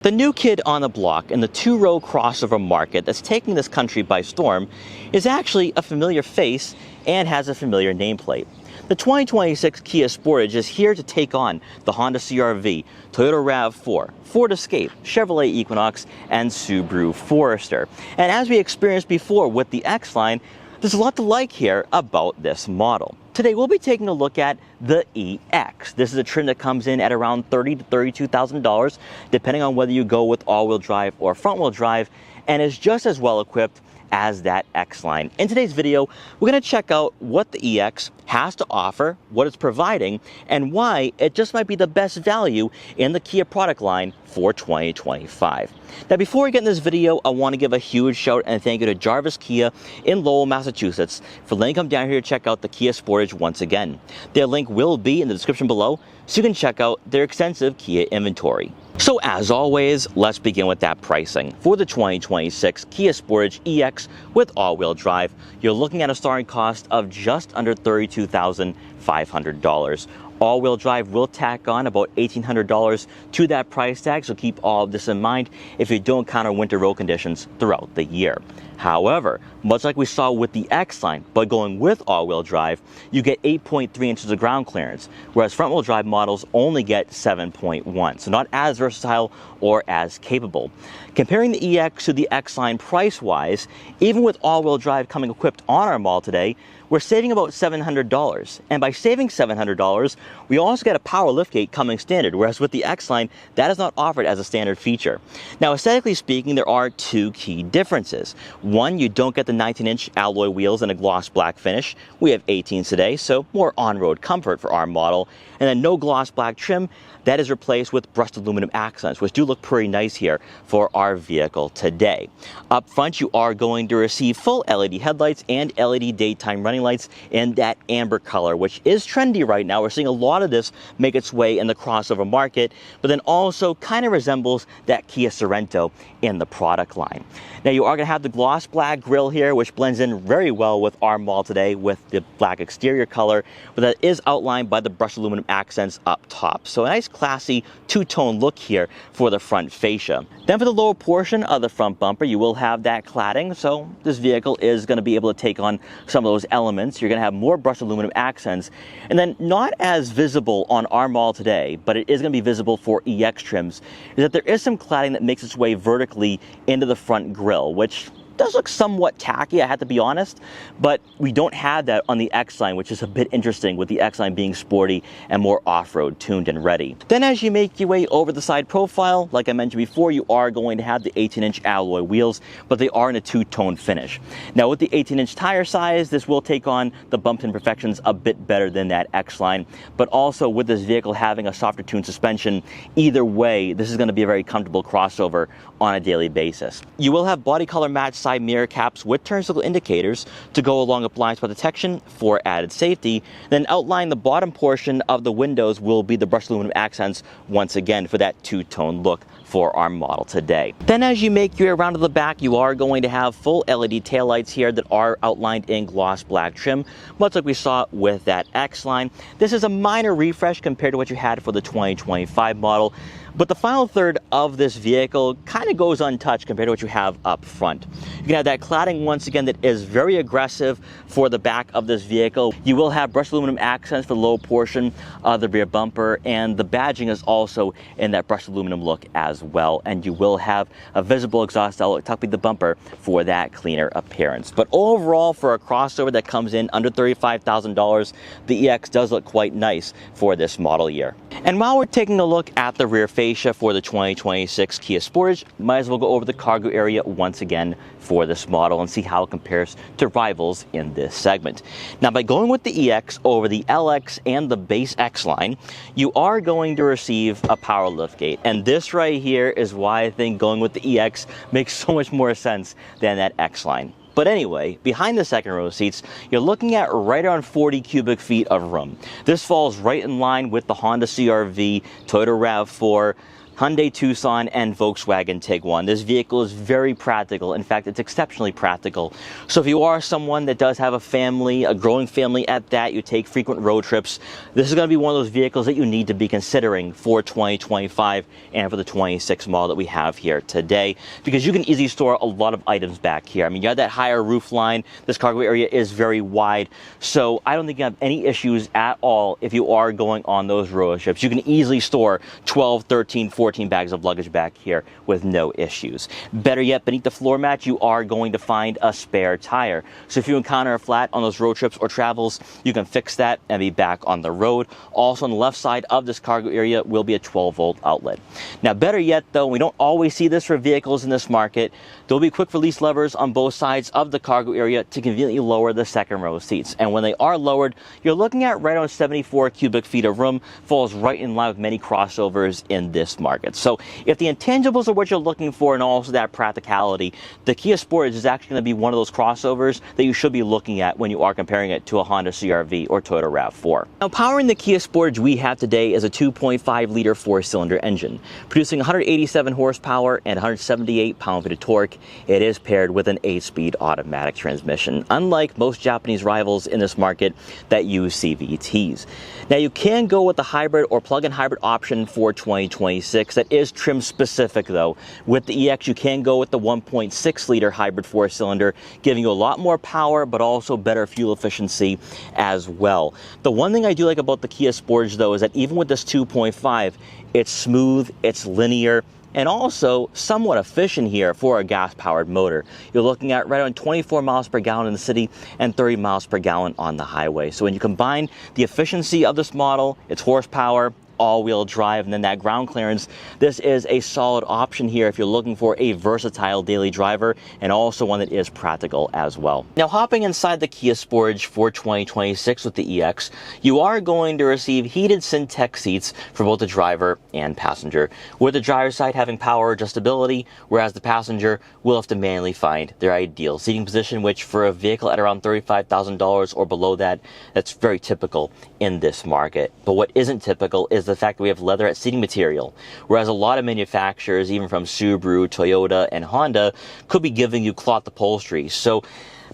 The new kid on the block in the two-row crossover market that's taking this country by storm is actually a familiar face and has a familiar nameplate. The 2026 Kia Sportage is here to take on the Honda CR-V, Toyota RAV4, Ford Escape, Chevrolet Equinox, and Subaru Forester. And as we experienced before with the X-Line, there's a lot to like here about this model. Today we'll be taking a look at the EX. This is a trim that comes in at around $30,000 to $32,000, depending on whether you go with all-wheel drive or front-wheel drive, and is just as well equipped as that X-Line. In today's video, we're going to check out what the EX has to offer, what it's providing, and why it just might be the best value in the Kia product line for 2025. Now, before we get in this video, I want to give a huge shout and thank you to Gervais Kia in Lowell, Massachusetts for letting me come down here to check out the Kia Sportage once again. Their link will be in the description below, so you can check out their extensive Kia inventory. So as always, let's begin with that pricing. For the 2026 Kia Sportage EX with all-wheel drive, you're looking at a starting cost of just under $32,500. All-wheel drive will tack on about $1,800 to that price tag, so keep all of this in mind if you don't encounter winter road conditions throughout the year. However, much like we saw with the X-Line, but going with all-wheel drive, you get 8.3 inches of ground clearance, whereas front-wheel drive models only get 7.1, so not as versatile or as capable. Comparing the EX to the X-Line price-wise, even with all-wheel drive coming equipped on our model today, we're saving about $700. And by saving $700, we also get a power liftgate coming standard, whereas with the X-Line, that is not offered as a standard feature. Now, aesthetically speaking, there are two key differences. One, you don't get the 19-inch alloy wheels and a gloss black finish. We have 18s today, so more on-road comfort for our model. And then no gloss black trim, that is replaced with brushed aluminum accents, which do look pretty nice here for our vehicle today. Up front, you are going to receive full LED headlights and LED daytime running lights in that amber color, which is trendy right now. We're seeing a lot of this make its way in the crossover market, but then also kind of resembles that Kia Sorento in the product line. Now, you are going to have the gloss black grille here, which blends in very well with our model today with the black exterior color, but that is outlined by the brushed aluminum accents up top. So a nice classy two-tone look here for the front fascia. Then for the lower portion of the front bumper, you will have that cladding, so this vehicle is going to be able to take on some of those elements. You're going to have more brushed aluminum accents, and then not as visible on our model today, but it is going to be visible for EX trims, is that there is some cladding that makes its way vertically into the front grille, which does look somewhat tacky, I have to be honest, but we don't have that on the X-Line, which is a bit interesting with the X-Line being sporty and more off-road tuned and ready. Then as you make your way over the side profile, like I mentioned before, you are going to have the 18-inch alloy wheels, but they are in a two-tone finish. Now with the 18-inch tire size, this will take on the bumps and imperfections a bit better than that X-Line, but also with this vehicle having a softer tuned suspension, either way, this is going to be a very comfortable crossover on a daily basis. You will have body color match side mirror caps with turn signal indicators to go along with blind spot detection for added safety. Then outline the bottom portion of the windows will be the brushed aluminum accents once again for that two-tone look for our model today. Then as you make your way around to the back, you are going to have full LED taillights here that are outlined in gloss black trim, much like we saw with that X-Line. This is a minor refresh compared to what you had for the 2025 model, but the final third of this vehicle kind of goes untouched compared to what you have up front. You can have that cladding once again that is very aggressive for the back of this vehicle. You will have brushed aluminum accents for the low portion of the rear bumper, and the badging is also in that brushed aluminum look as well. And you will have a visible exhaust outlet tucking the bumper for that cleaner appearance. But overall, for a crossover that comes in under $35,000, the EX does look quite nice for this model year. And while we're taking a look at the rear fascia for the 2026 Kia Sportage, might as well go over the cargo area once again for this model and see how it compares to rivals in this segment. Now, by going with the EX over the LX and the base X-Line, you are going to receive a power liftgate. And this right here is why I think going with the EX makes so much more sense than that X-Line. But anyway, behind the second row seats, you're looking at right around 40 cubic feet of room. This falls right in line with the Honda CR-V, Toyota RAV4, Hyundai Tucson and Volkswagen Tiguan. This vehicle is very practical. In fact, it's exceptionally practical. So if you are someone that does have a family, a growing family at that, you take frequent road trips, this is going to be one of those vehicles that you need to be considering for 2025 and for the 26 model that we have here today, because you can easily store a lot of items back here. I mean, you have that higher roof line. This cargo area is very wide. So I don't think you have any issues at all if you are going on those road trips. You can easily store 12, 13, 14 bags of luggage back here with no issues. Better yet, beneath the floor mat, you are going to find a spare tire. So if you encounter a flat on those road trips or travels, you can fix that and be back on the road. Also on the left side of this cargo area will be a 12-volt outlet. Now, better yet though, we don't always see this for vehicles in this market. There'll be quick release levers on both sides of the cargo area to conveniently lower the second row seats. And when they are lowered, you're looking at right on 74 cubic feet of room. Falls right in line with many crossovers in this market. So if the intangibles are what you're looking for and also that practicality, the Kia Sportage is actually going to be one of those crossovers that you should be looking at when you are comparing it to a Honda CR-V or Toyota RAV4. Now, powering the Kia Sportage we have today is a 2.5 liter four-cylinder engine, producing 187 horsepower and 178 pound-feet of torque. It is paired with an 8-speed automatic transmission, unlike most Japanese rivals in this market that use CVTs. Now, you can go with the hybrid or plug-in hybrid option for 2026. That is trim specific though. With the EX, you can go with the 1.6 liter hybrid four-cylinder, giving you a lot more power but also better fuel efficiency as well. The one thing I do like about the Kia Sportage though is that even with this 2.5, it's smooth, it's linear, and also somewhat efficient here for a gas-powered motor. You're looking at right around 24 miles per gallon in the city and 30 miles per gallon on the highway. So when you combine the efficiency of this model, its horsepower, all-wheel drive, and then that ground clearance, this is a solid option here if you're looking for a versatile daily driver and also one that is practical as well. Now, hopping inside the Kia Sportage for 2026 with the EX, you are going to receive heated Syntec seats for both the driver and passenger, with the driver's side having power adjustability, whereas the passenger will have to manually find their ideal seating position, which for a vehicle at around $35,000 or below that, that's very typical in this market. But what isn't typical is the fact that we have leatherette seating material, whereas a lot of manufacturers, even from Subaru, Toyota, and Honda, could be giving you cloth upholstery. So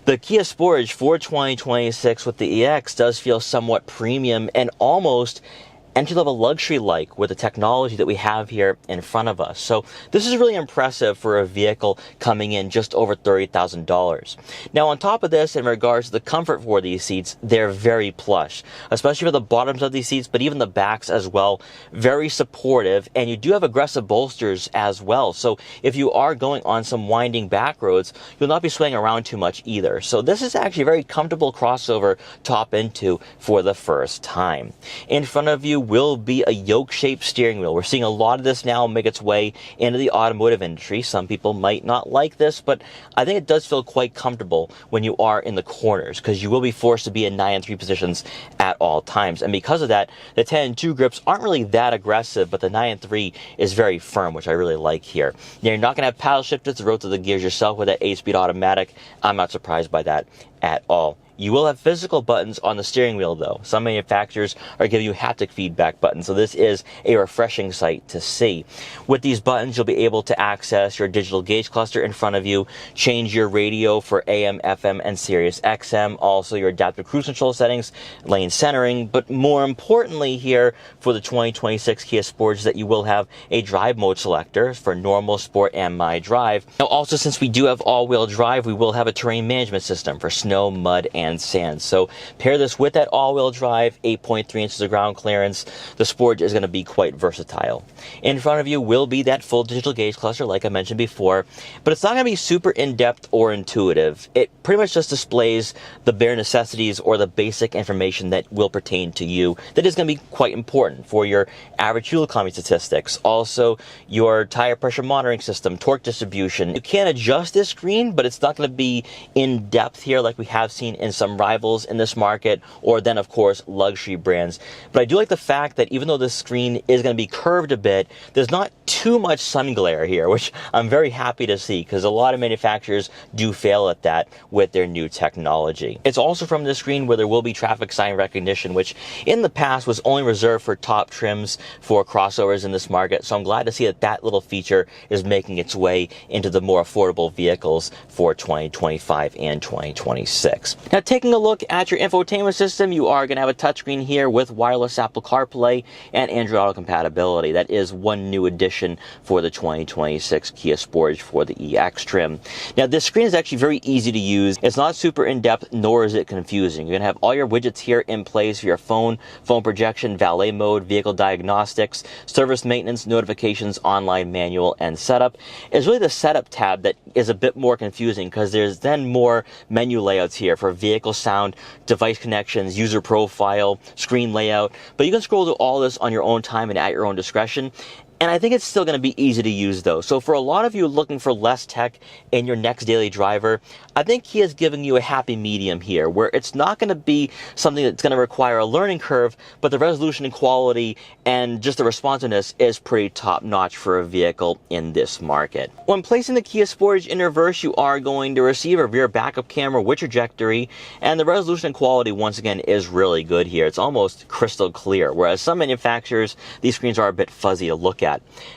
the Kia Sportage for 2026 with the EX does feel somewhat premium and almost entry-level luxury-like with the technology that we have here in front of us. So this is really impressive for a vehicle coming in just over $30,000. Now, on top of this, in regards to the comfort for these seats, they're very plush, especially for the bottoms of these seats, but even the backs as well. Very supportive, and you do have aggressive bolsters as well. So if you are going on some winding back roads, you'll not be swaying around too much either. So this is actually a very comfortable crossover to hop into for the first time. In front of you will be a yoke-shaped steering wheel. We're seeing a lot of this now make its way into the automotive industry. Some people might not like this, but I think it does feel quite comfortable when you are in the corners, because you will be forced to be in 9 and 3 positions at all times. And because of that, the 10 and 2 grips aren't really that aggressive, but the 9 and 3 is very firm, which I really like here. Now, you're not going to have paddle shifters to rotate the gears yourself with that 8-speed automatic. I'm not surprised by that at all. You will have physical buttons on the steering wheel though. Some manufacturers are giving you haptic feedback buttons, so this is a refreshing sight to see. With these buttons, you'll be able to access your digital gauge cluster in front of you, change your radio for AM, FM, and Sirius XM, also your adaptive cruise control settings, lane centering, but more importantly here for the 2026 Kia Sportage that you will have a drive mode selector for normal, sport, and my drive. Now also, since we do have all-wheel drive, we will have a terrain management system for snow, mud, and sand. So pair this with that all-wheel drive, 8.3 inches of ground clearance. The Sportage is going to be quite versatile. In front of you will be that full digital gauge cluster like I mentioned before, but it's not going to be super in-depth or intuitive. It pretty much just displays the bare necessities or the basic information that will pertain to you that is going to be quite important for your average fuel economy statistics. Also, your tire pressure monitoring system, torque distribution. You can adjust this screen, but it's not going to be in-depth here like we have seen in some rivals in this market, or then of course luxury brands. But I do like the fact that even though this screen is going to be curved a bit, there's not too much sun glare here, which I'm very happy to see because a lot of manufacturers do fail at that with their new technology. It's also from this screen where there will be traffic sign recognition, which in the past was only reserved for top trims for crossovers in this market. So I'm glad to see that that little feature is making its way into the more affordable vehicles for 2025 and 2026. Now, taking a look at your infotainment system, you are going to have a touchscreen here with wireless Apple CarPlay and Android Auto compatibility. That is one new addition for the 2026 Kia Sportage for the EX trim. Now, this screen is actually very easy to use. It's not super in-depth, nor is it confusing. You're going to have all your widgets here in place for your phone projection, valet mode, vehicle diagnostics, service maintenance, notifications, online manual, and setup. It's really the setup tab that is a bit more confusing because there's then more menu layouts here for vehicle sound, device connections, user profile, screen layout. But you can scroll through all this on your own time and at your own discretion. And I think it's still going to be easy to use though. So for a lot of you looking for less tech in your next daily driver, I think Kia is giving you a happy medium here where it's not going to be something that's going to require a learning curve, but the resolution and quality and just the responsiveness is pretty top notch for a vehicle in this market. When placing the Kia Sportage in reverse, you are going to receive a rear backup camera with trajectory, and the resolution and quality once again is really good here. It's almost crystal clear, whereas some manufacturers, these screens are a bit fuzzy to look at.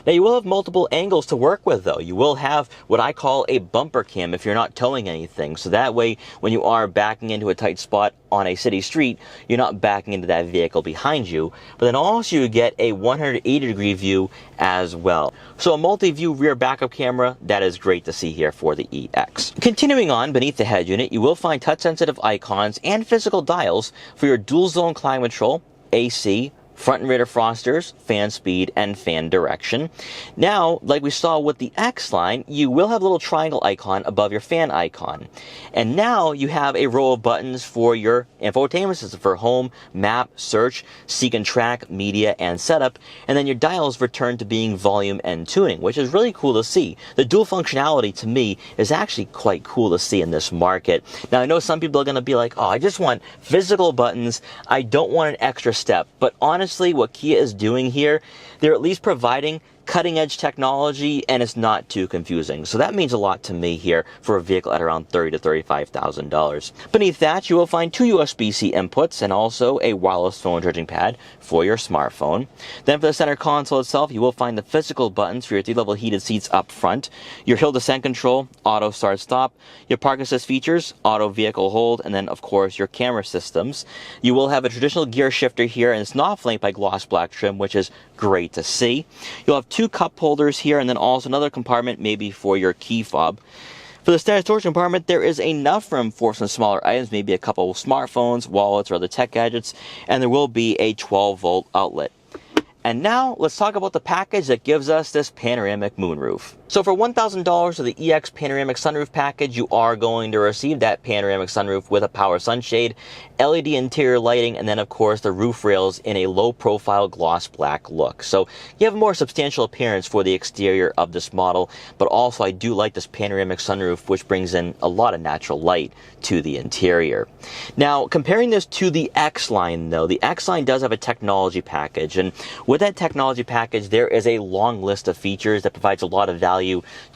Now, you will have multiple angles to work with though. You will have what I call a bumper cam if you're not towing anything. So that way, when you are backing into a tight spot on a city street, you're not backing into that vehicle behind you. But then also you get a 180-degree view as well. So a multi-view rear backup camera, that is great to see here for the EX. Continuing on, beneath the head unit, you will find touch-sensitive icons and physical dials for your dual-zone climate control, AC, front and rear defrosters, fan speed, and fan direction. Now, like we saw with the X line, you will have a little triangle icon above your fan icon. And now you have a row of buttons for your infotainment system for home, map, search, seek and track, media, and setup. And then your dials return to being volume and tuning, which is really cool to see. The dual functionality to me is actually quite cool to see in this market. Now, I know some people are going to be like, oh, I just want physical buttons. I don't want an extra step. But honestly, what Kia is doing here, they're at least providing cutting-edge technology, and it's not too confusing. So that means a lot to me here for a vehicle at around $30,000 to $35,000. Beneath that, you will find two USB-C inputs and also a wireless phone charging pad for your smartphone. Then for the center console itself, you will find the physical buttons for your 3-level heated seats up front, your hill descent control, auto start-stop, your park assist features, auto vehicle hold, and then of course your camera systems. You will have a traditional gear shifter here, and it's not flanked by gloss black trim, which is great to see. You'll have two cup holders here, and then also another compartment maybe for your key fob. For the standard storage compartment, there is enough room for some smaller items, maybe a couple of smartphones, wallets, or other tech gadgets, and there will be a 12-volt outlet. And now, let's talk about the package that gives us this panoramic moonroof. So for $1,000 of the EX panoramic sunroof package, you are going to receive that panoramic sunroof with a power sunshade, LED interior lighting, and then of course the roof rails in a low profile gloss black look. So you have a more substantial appearance for the exterior of this model, but also I do like this panoramic sunroof, which brings in a lot of natural light to the interior. Now, comparing this to the X line though, the X line does have a technology package, and with that technology package, there is a long list of features that provides a lot of value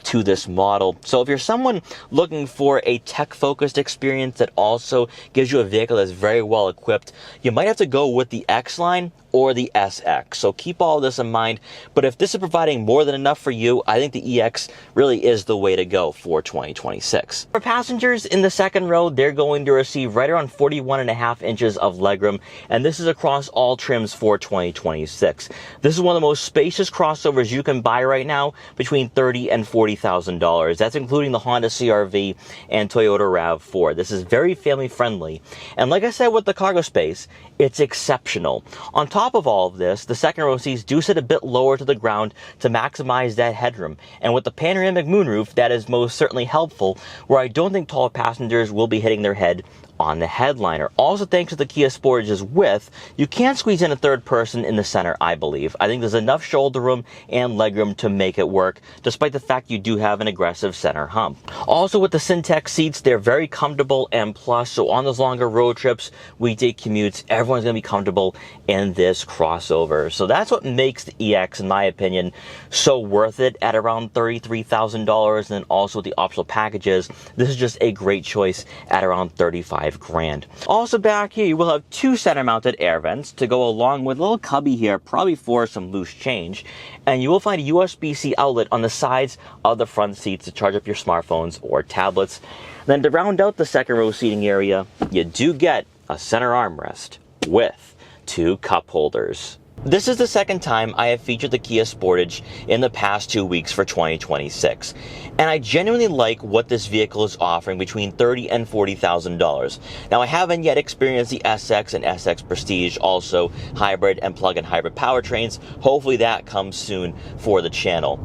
to this model. So if you're someone looking for a tech-focused experience that also gives you a vehicle that's very well equipped, you might have to go with the X line or the SX. So keep all this in mind. But if this is providing more than enough for you, I think the EX really is the way to go for 2026. For passengers in the second row, they're going to receive right around 41.5 inches of legroom, and this is across all trims for 2026. This is one of the most spacious crossovers you can buy right now, between $30,000 and $40,000. That's including the Honda CR-V and Toyota RAV4. This is very family friendly. And like I said with the cargo space, it's exceptional. On top of all of this, the second row seats do sit a bit lower to the ground to maximize that headroom. And with the panoramic moonroof, that is most certainly helpful, where I don't think tall passengers will be hitting their head on the headliner. Also, thanks to the Kia Sportage's width, you can squeeze in a third person in the center, I believe. I think there's enough shoulder room and legroom to make it work, despite the fact you do have an aggressive center hump. Also, with the Syntex seats, they're very comfortable and plush, so on those longer road trips, weekday commutes, everyone's going to be comfortable in this crossover. So that's what makes the EX, in my opinion, so worth it at around $33,000, and then also the optional packages. This is just a great choice at around $35,000. Also back here, you will have two center-mounted air vents to go along with a little cubby here, probably for some loose change. And you will find a USB-C outlet on the sides of the front seats to charge up your smartphones or tablets. Then to round out the second row seating area, you do get a center armrest with two cup holders. This is the second time I have featured the Kia Sportage in the past 2 weeks for 2026, and I genuinely like what this vehicle is offering between $30,000 and $40,000. Now, I haven't yet experienced the SX and SX Prestige, also hybrid and plug-in hybrid powertrains. Hopefully that comes soon for the channel.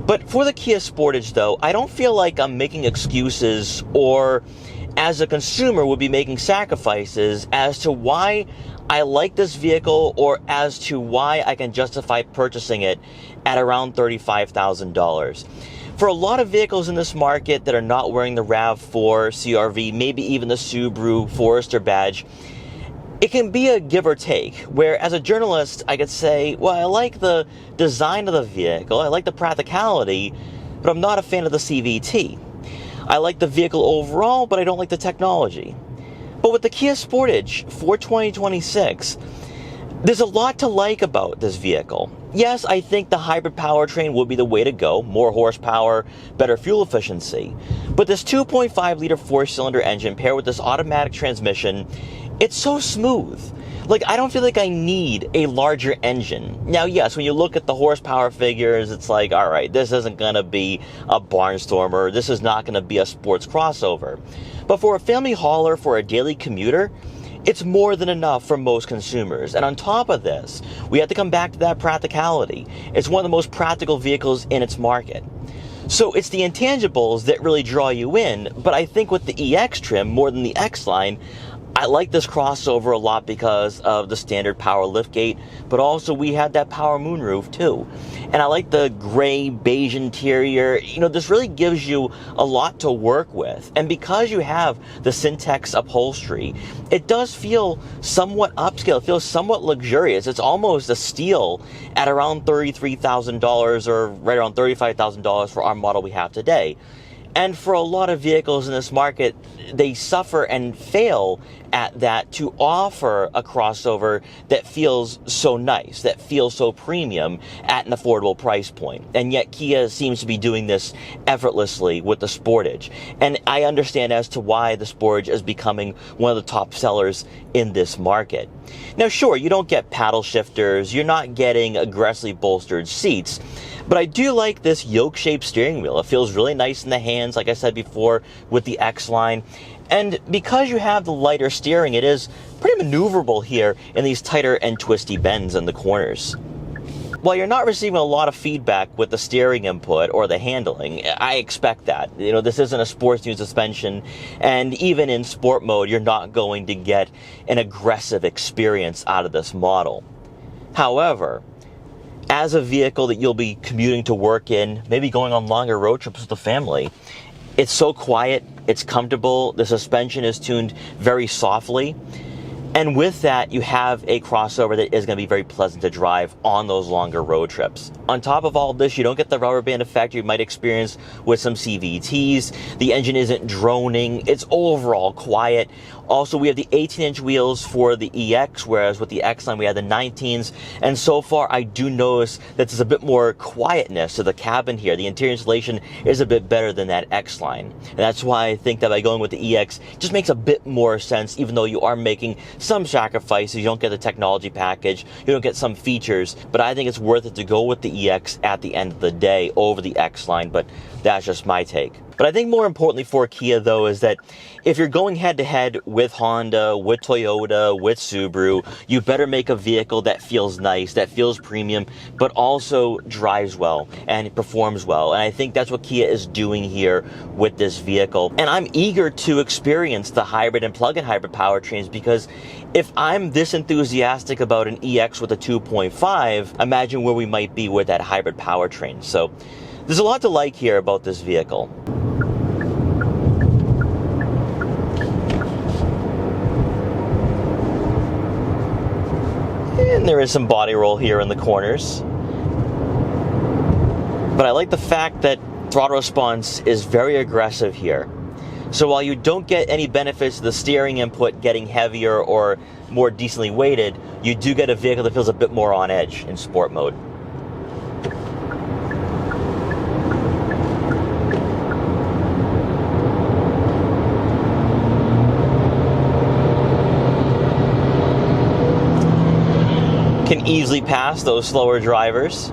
But for the Kia Sportage, though, I don't feel like I'm making excuses or, as a consumer, would be making sacrifices as to why I like this vehicle or as to why I can justify purchasing it at around $35,000. For a lot of vehicles in this market that are not wearing the RAV4 CR-V, maybe even the Subaru Forester badge, it can be a give or take, where as a journalist, I could say, well, I like the design of the vehicle, I like the practicality, but I'm not a fan of the CVT. I like the vehicle overall, but I don't like the technology. But with the Kia Sportage for 2026, there's a lot to like about this vehicle. Yes, I think the hybrid powertrain would be the way to go, more horsepower, better fuel efficiency. But this 2.5-liter four-cylinder engine paired with this automatic transmission, it's so smooth. Like, I don't feel like I need a larger engine. Now, yes, when you look at the horsepower figures, it's like, all right, this isn't going to be a barnstormer. This is not going to be a sports crossover. But for a family hauler, for a daily commuter, it's more than enough for most consumers. And on top of this, we have to come back to that practicality. It's one of the most practical vehicles in its market. So it's the intangibles that really draw you in, but I think with the EX trim, more than the X line, I like this crossover a lot because of the standard power liftgate, but also we had that power moonroof too. And I like the gray beige interior. You know, this really gives you a lot to work with. And because you have the Syntex upholstery, it does feel somewhat upscale. It feels somewhat luxurious. It's almost a steal at around $33,000 or right around $35,000 for our model we have today. And for a lot of vehicles in this market, they suffer and fail at that to offer a crossover that feels so nice, that feels so premium at an affordable price point. And yet Kia seems to be doing this effortlessly with the Sportage. And I understand as to why the Sportage is becoming one of the top sellers in this market. Now, sure, you don't get paddle shifters, you're not getting aggressively bolstered seats, but I do like this yoke-shaped steering wheel. It feels really nice in the hands, like I said before, with the X-Line. And because you have the lighter steering, it is pretty maneuverable here in these tighter and twisty bends in the corners. While you're not receiving a lot of feedback with the steering input or the handling, I expect that. You know, this isn't a sports new suspension, and even in sport mode, you're not going to get an aggressive experience out of this model. However, as a vehicle that you'll be commuting to work in, maybe going on longer road trips with the family, it's so quiet, it's comfortable, the suspension is tuned very softly, and with that, you have a crossover that is going to be very pleasant to drive on those longer road trips. On top of all of this, you don't get the rubber band effect you might experience with some CVTs. The engine isn't droning. It's overall quiet. Also, we have the 18-inch wheels for the EX, whereas with the X-Line, we have the 19s. And so far, I do notice that there's a bit more quietness to the cabin here. The interior insulation is a bit better than that X-Line. And that's why I think that by going with the EX, it just makes a bit more sense, even though you are making some sacrifices. You don't get the technology package, you don't get some features, but I think it's worth it to go with the EX at the end of the day over the X-Line, but that's just my take. But I think more importantly for Kia though is that if you're going head to head with Honda, with Toyota, with Subaru, you better make a vehicle that feels nice, that feels premium, but also drives well and performs well. And I think that's what Kia is doing here with this vehicle. And I'm eager to experience the hybrid and plug-in hybrid powertrains, because if I'm this enthusiastic about an EX with a 2.5, imagine where we might be with that hybrid powertrain. So there's a lot to like here about this vehicle. And there is some body roll here in the corners. But I like the fact that throttle response is very aggressive here. So while you don't get any benefits of the steering input getting heavier or more decently weighted, you do get a vehicle that feels a bit more on edge in sport mode. Can easily pass those slower drivers.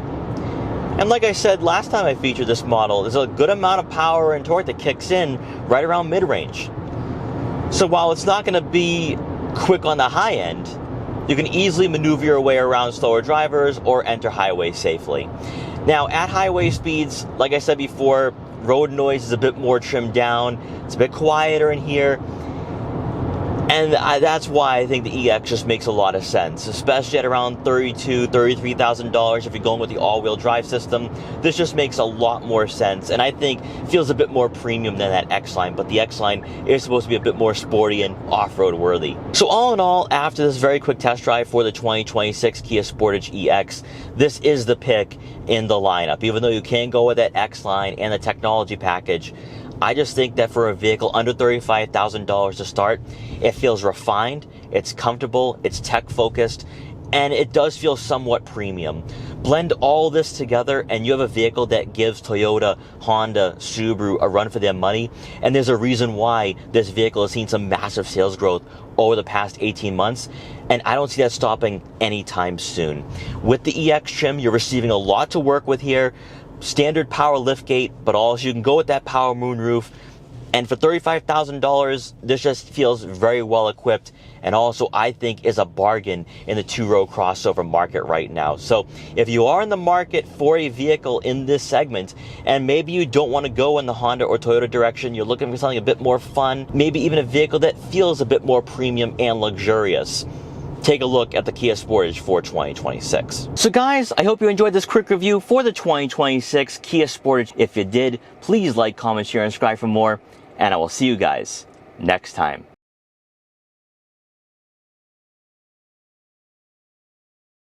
And like I said last time I featured this model, there's a good amount of power and torque that kicks in right around mid-range. So while it's not going to be quick on the high end, you can easily maneuver your way around slower drivers or enter highways safely. Now at highway speeds, like I said before, road noise is a bit more trimmed down. It's a bit quieter in here. And that's why I think the EX just makes a lot of sense, especially at around $32,000, $33,000 if you're going with the all-wheel drive system. This just makes a lot more sense, and I think feels a bit more premium than that X-Line, but the X-Line is supposed to be a bit more sporty and off-road worthy. So all in all, after this very quick test drive for the 2026 Kia Sportage EX, this is the pick in the lineup. Even though you can go with that X-Line and the technology package, I just think that for a vehicle under $35,000 to start, it feels refined, it's comfortable, it's tech-focused, and it does feel somewhat premium. Blend all this together and you have a vehicle that gives Toyota, Honda, Subaru a run for their money, and there's a reason why this vehicle has seen some massive sales growth over the past 18 months, and I don't see that stopping anytime soon. With the EX trim, you're receiving a lot to work with here. Standard power liftgate, but also you can go with that power moonroof. And for $35,000, this just feels very well equipped, and also I think is a bargain in the two-row crossover market right now. So if you are in the market for a vehicle in this segment, and maybe you don't want to go in the Honda or Toyota direction, you're looking for something a bit more fun, maybe even a vehicle that feels a bit more premium and luxurious, take a look at the Kia Sportage for 2026. So guys, I hope you enjoyed this quick review for the 2026 Kia Sportage. If you did, please like, comment, share, and subscribe for more, and I will see you guys next time.